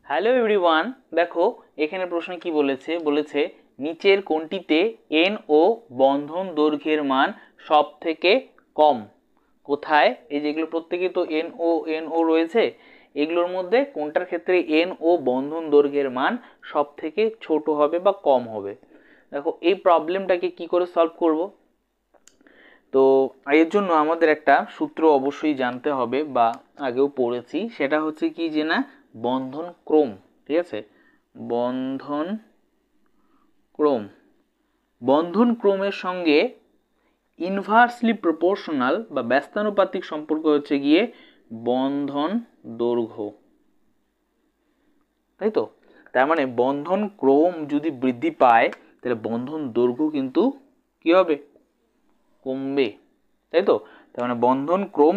Hello everyone, দেখো এখানে প্রশ্ন কি বলেছে বলেছে নিচের কোনটিতে এন ও বন্ধন দৈর্ঘ্যের মান সব থেকে কম। কোথায়? এই যেগুলো প্রত্যেকে তো এন ও রয়েছে, এগুলোর মধ্যে কোনটার ক্ষেত্রে এন ও বন্ধন দৈর্ঘ্যের মান সব থেকে ছোট হবে বা কম হবে। দেখো এই প্রবলেমটাকে কি করে সলভ করব। তো এর জন্য আমাদের একটা সূত্র অবশ্যই জানতে হবে, বা আগেও পড়েছি, সেটা হচ্ছে কি যে না বন্ধন ক্রম। ঠিক আছে, বন্ধন ক্রম। বন্ধন ক্রমের সঙ্গে ইনভার্সলি প্রপোর্শনাল বা ব্যস্তানুপাতিক সম্পর্ক হচ্ছে গিয়ে বন্ধন দৈর্ঘ্য, তাই তো। তার মানে বন্ধন ক্রম যদি বৃদ্ধি পায় তাহলে বন্ধন দৈর্ঘ্য কিন্তু কি হবে? কমবে, তাই তো। তার মানে বন্ধন ক্রম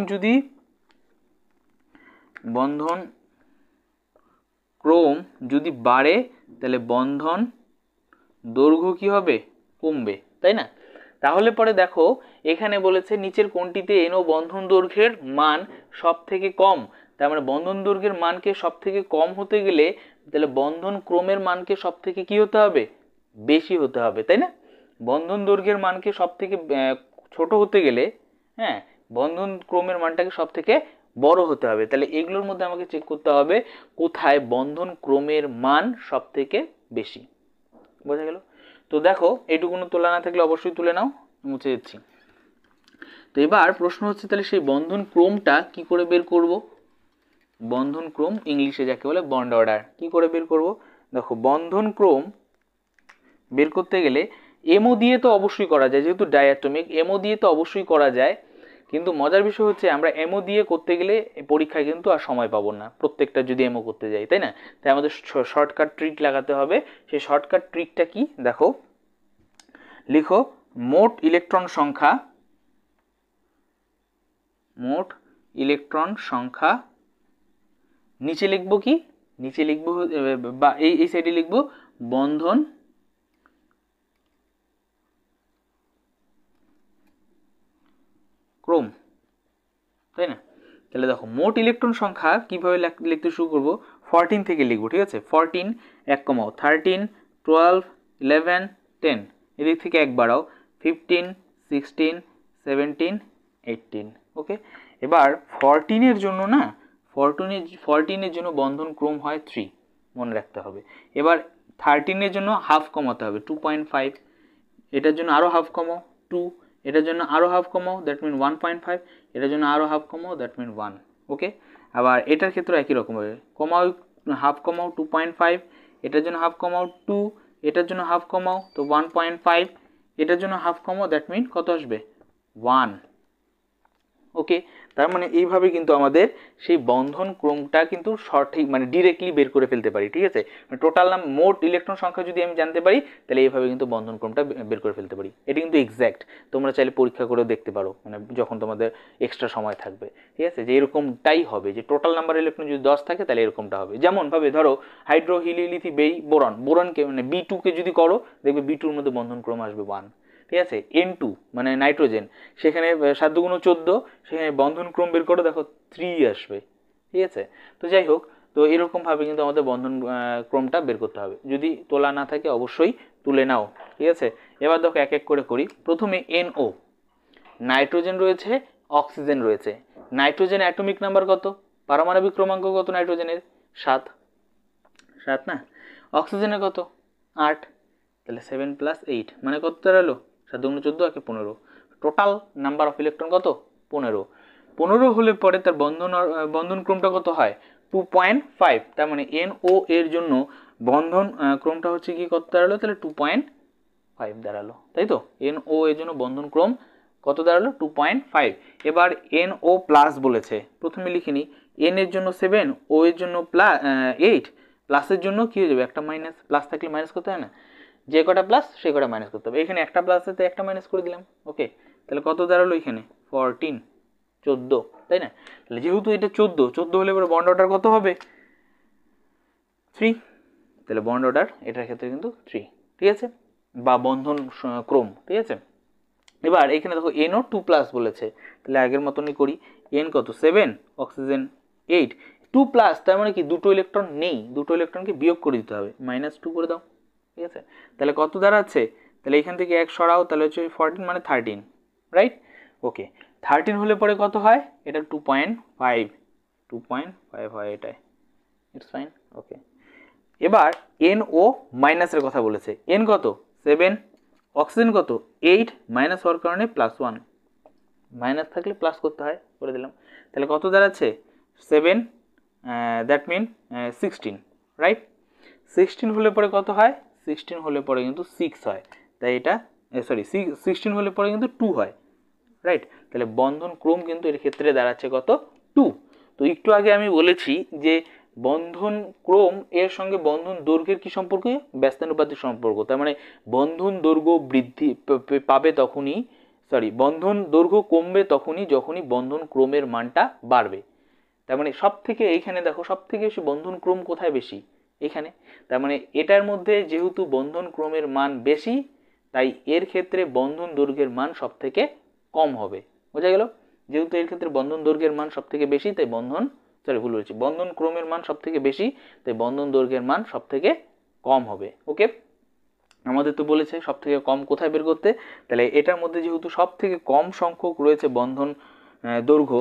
যদি বাড়ে তাহলে বন্ধন দৈর্ঘ্য কি হবে? কমবে, তাই না। তাহলে পরে দেখো এখানে বলেছে নিচের কোনটিতে এন ও বন্ধন দৈর্ঘ্যের মান সব থেকে কম। তার মানে বন্ধন দৈর্ঘ্যের মানকে সব থেকে কম হতে গেলে তাহলে বন্ধন ক্রমের মানকে সব থেকে কি হতে হবে? বেশি হতে হবে, তাই না। বন্ধন দৈর্ঘ্যের মানকে সব থেকে ছোট হতে গেলে, হ্যাঁ, বন্ধন ক্রমের মানটাকে সব থেকে বড় হতে হবে। তাহলে এগুলোর মধ্যে আমাকে চেক করতে হবে কোথায় বন্ধন ক্রমের মান সব থেকে বেশি। বোঝা গেল? তো দেখো এইটুকুনো তোলা না থাকলে অবশ্যই তুলে নাও, মুছে দিচ্ছি। তো এবার প্রশ্ন হচ্ছে তাহলে সেই বন্ধন ক্রমটা কি করে বের করব। বন্ধন ক্রম ইংলিশে যাকে বলে বন্ড অর্ডার, কি করে বের করব। দেখো বন্ধন ক্রম বের করতে গেলে এমও দিয়ে তো অবশ্যই করা যায়, যেহেতু ডায়াটমিক এমও দিয়ে তো অবশ্যই করা যায়। কিন্তু মজার বিষয় হচ্ছে আমরা এমও দিয়ে করতে গেলে পরীক্ষায় কিন্তু আর সময় পাবো না প্রত্যেকটা যদি এমও করতে যাই, তাই না। তাই আমাদের শর্টকাট ট্রিক লাগাতে হবে। সেই শর্টকাট ট্রিকটা কি দেখো, লিখো মোট ইলেকট্রন সংখ্যা, মোট ইলেকট্রন সংখ্যা, নিচে লিখবো কি, নিচে লিখবো বা এই সাইডে লিখবো বন্ধন ক্রম, তাই না। তাহলে দেখো মোট ইলেকট্রন সংখ্যা কিভাবে লিখতে শুরু করব, 14 থেকে লিখবো। ঠিক আছে, 14 এক কমাও, 13 12 11 10, এদিক থেকে এক বাড়াও, 15 16 17 18। ওকে, এবার 14 এর জন্য না, 14 এর জন্য বন্ধন ক্রম হয় 3, মনে রাখতে হবে। এবার 13 এর জন্য হাফ কমাতে হবে 2.5, এটার জন্য আরো হাফ কমাও 2, এটার জন্য আরো হাফ কমাও দ্যাট মিন 1.5, এটার জন্য আরো হাফ কমাও দ্যাট মিন 1। ওকে, আবার এটার ক্ষেত্রে একই রকম হবে, কমাও হাফ কমাও 2.5, এটার জন্য হাফ কমাও 2, এটার জন্য হাফ কমাও তো 1.5, এটার জন্য হাফ কমাও দ্যাট মিন কত আসবে? 1। ওকে, তার মানে এইভাবে কিন্তু আমাদের সেই বন্ধন ক্রমটা কিন্তু সঠিক মানে ডিরেক্টলি বের করে ফেলতে পারি। ঠিক আছে, টোটাল মোট ইলেকট্রন সংখ্যা যদি আমি জানতে পারি তাহলে এইভাবে কিন্তু বন্ধন ক্রমটা বের করে ফেলতে পারি। এটা কিন্তু এক্স্যাক্ট, তোমরা চাইলে পরীক্ষা করেও দেখতে পারো, মানে যখন তোমাদের এক্সট্রা সময় থাকবে। ঠিক আছে, যে এরকমটাই হবে, যে টোটাল নাম্বার ইলেকট্রন যদি 10 থাকে তাহলে এরকমটা হবে। যেমন ভাবে ধরো হাইড্রো হিলিলিথি বোরনকে মানে B2 কে যদি করো দেখবে B2 এর মধ্যে বন্ধন ক্রম আসবে 1। ঠিক আছে, N2 মানে নাইট্রোজেন, সেখানে 7 × 14, সেখানে বন্ধন ক্রম বের করো দেখো 3 আসবে। ঠিক আছে, তো যাই হোক, তো এরকম ভাবে কিন্তু আমাদের বন্ধন ক্রমটা বের করতে হবে। যদি তোলা না থাকে অবশ্যই তুলে নাও। ঠিক আছে, এবার দেখো এক এক করে করি। প্রথমে NO, নাইট্রোজেন রয়েছে, অক্সিজেন রয়েছে। নাইট্রোজেন অ্যাটমিক নাম্বার কত, পারমাণবিক ক্রমাঙ্ক কত নাইট্রোজেনের? 7, 7 না। অক্সিজেনের কত? 8, তাহলে 7 + 8 মানে কত দাঁড়ালো? 7 × 14 একে 15। টোটাল নাম্বার অফ ইলেকট্রন কত? 15। 15 হলে পরে তার বন্ধন ক্রমটা কত হয়? 2.5। তার মানে NO এর জন্য বন্ধন ক্রমটা হচ্ছে কি কত দাঁড়ালো? তাহলে 2.5 দাঁড়ালো, তাই তো। NO এর জন্য বন্ধন ক্রম কত দাঁড়ালো? 2.5। এবার NO+ বলেছে, প্রথমে লিখে নিই। N এর জন্য 7, O এর জন্য 8, প্লাসের জন্য কি হয়ে যাবে? একটা মাইনাস, প্লাস থাকলে মাইনাস করতে হয় না, যে কটা প্লাস সে কটা মাইনাস করতে হবে। এখানে একটা প্লাস আছে একটা মাইনাস করে দিলাম। ওকে, তাহলে কত দাঁড়ালো এখানে? 14, 14, তাই না। তাহলে যেহেতু এটা 14 হলে এবার বন্ড অর্ডার কত হবে? 3। তাহলে বন্ড অর্ডার এটার ক্ষেত্রে কিন্তু 3। ঠিক আছে, বা বন্ধন ক্রম। ঠিক আছে, এবার এখানে দেখো NO2+ বলেছে, তাহলে আগের মতনই করি। N কত? 7, অক্সিজেন 8, 2 প্লাস তার মানে কি দুটো ইলেকট্রন নেই, দুটো ইলেকট্রনকে বিয়োগ করে দিতে হবে, -2 করে দাও, ঠিক আছে। তাহলে কত দাঁড়াচ্ছে, তাহলে এখান থেকে 1 সরাও, তাহলে হচ্ছে 14 মানে 13, রাইট। ওকে, 13 হলে পরে কত হয়, এটা 2.5 হয় এটাই, ইটস ফাইন। ওকে, এবার NO মাইনাসের কথা বলেছে, N কত 7, অক্সিজেন কত 8, মাইনাস হওয়ার কারণে +1, মাইনাস থাকলে প্লাস করতে হয়, করে দিলাম। তাহলে কত দাঁড়াচ্ছে 7, দ্যাট মিন 16, রাইট। 16 হলে পরে কত হয়, 16 হলে পরে কিন্তু 6 হয়, তাই এটা সরি 16 হলে পরে কিন্তু 2 হয়, রাইট। তাহলে বন্ধন ক্রম কিন্তু এর ক্ষেত্রে দাঁড়াচ্ছে কত 2। তো একটু আগে আমি বলেছি যে বন্ধন ক্রম এর সঙ্গে বন্ধন দৈর্ঘ্যের কি সম্পর্ক, ব্যস্তানুপাতিক সম্পর্ক। তার মানে বন্ধন দৈর্ঘ্য বৃদ্ধি পাবে তখনই, বন্ধন দৈর্ঘ্য কমবে তখনই যখনই বন্ধন ক্রমের মানটা বাড়বে। তার মানে সব থেকে এইখানে দেখো সব থেকে বেশি বন্ধন ক্রম কোথায় বেশি, এখানে। তার মানে এটার মধ্যে যেহেতু বন্ধন ক্রমের মান বেশি, তাই এর ক্ষেত্রে বন্ধন দৈর্ঘ্যের মান সব থেকে কম হবে, বোঝা গেল। যেহেতু এর ক্ষেত্রে বন্ধন দৈর্ঘ্যের মান সব থেকে বেশি, তাই বন্ধন ক্রমের মান সব থেকে বেশি, তাই বন্ধন দৈর্ঘ্যের মান সব থেকে কম হবে। ওকে, আমাদের তো বলেছে সব থেকে কম কোথায় বের করতে, তাহলে এটার মধ্যে যেহেতু সব থেকে কম সংখ্যক রয়েছে বন্ধন দৈর্ঘ্য,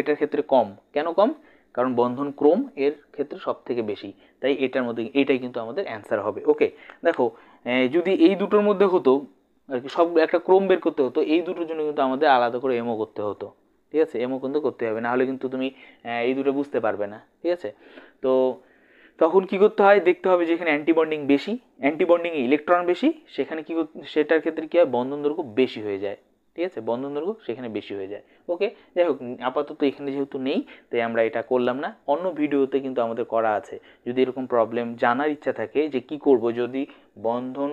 এটার ক্ষেত্রে কম। কেন কম, কারণ বন্ধন ক্রম এর ক্ষেত্রে সব থেকে বেশি, তাই এটার মধ্যে এটাই কিন্তু আমাদের অ্যান্সার হবে। ওকে, দেখো যদি এই দুটোর মধ্যে হতো আর কি, সব একটা ক্রম বের করতে হতো, এই দুটোর জন্য কিন্তু আমাদের আলাদা করে এমও করতে হতো, ঠিক আছে। এমও কিন্তু করতে হবে, না হলে কিন্তু তুমি এই দুটো বুঝতে পারবে না, ঠিক আছে। তো তখন কি করতে হয়, দেখতে হবে যেখানে অ্যান্টিবন্ডিং বেশি, অ্যান্টিবন্ডিং ইলেকট্রন বেশি, সেখানে কি সেটার ক্ষেত্রে কি হয়, বন্ধন দৈর্ঘ্য বেশি হয়ে যায়, ঠিক আছে, বন্ধন দৈর্ঘ্য সেখানে বেশি হয়ে যায়। ওকে, যাই হোক, আপাতত এখানে যেহেতু নেই তাই আমরা এটা করলাম না, অন্য ভিডিওতে কিন্তু আমাদের করা আছে। যদি এরকম প্রবলেম জানার ইচ্ছা থাকে যে কি করব যদি বন্ধন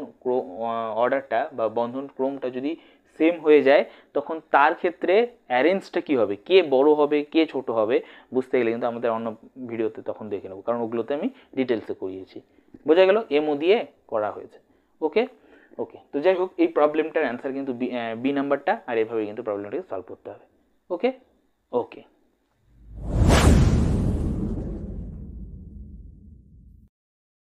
অর্ডারটা বা বন্ধন ক্রমটা যদি সেম হয়ে যায়, তখন তার ক্ষেত্রে অ্যারেঞ্জটা কি হবে, কে বড় হবে কে ছোট হবে, বুঝতে গেলে কিন্তু আমাদের অন্য ভিডিওতে তখন দেখে নেবো, কারণ ওগুলোতে আমি ডিটেলসে করিয়েছি, বোঝা গেল, এমও দিয়ে করা হয়েছে। ওকে ওকে, তো যাই হোক, এই প্রবলেমটার অ্যান্সার কিন্তু বি নাম্বারটা, আর এভাবে কিন্তু প্রবলেমটাকে সলভ করতে হবে। ওকে ওকে।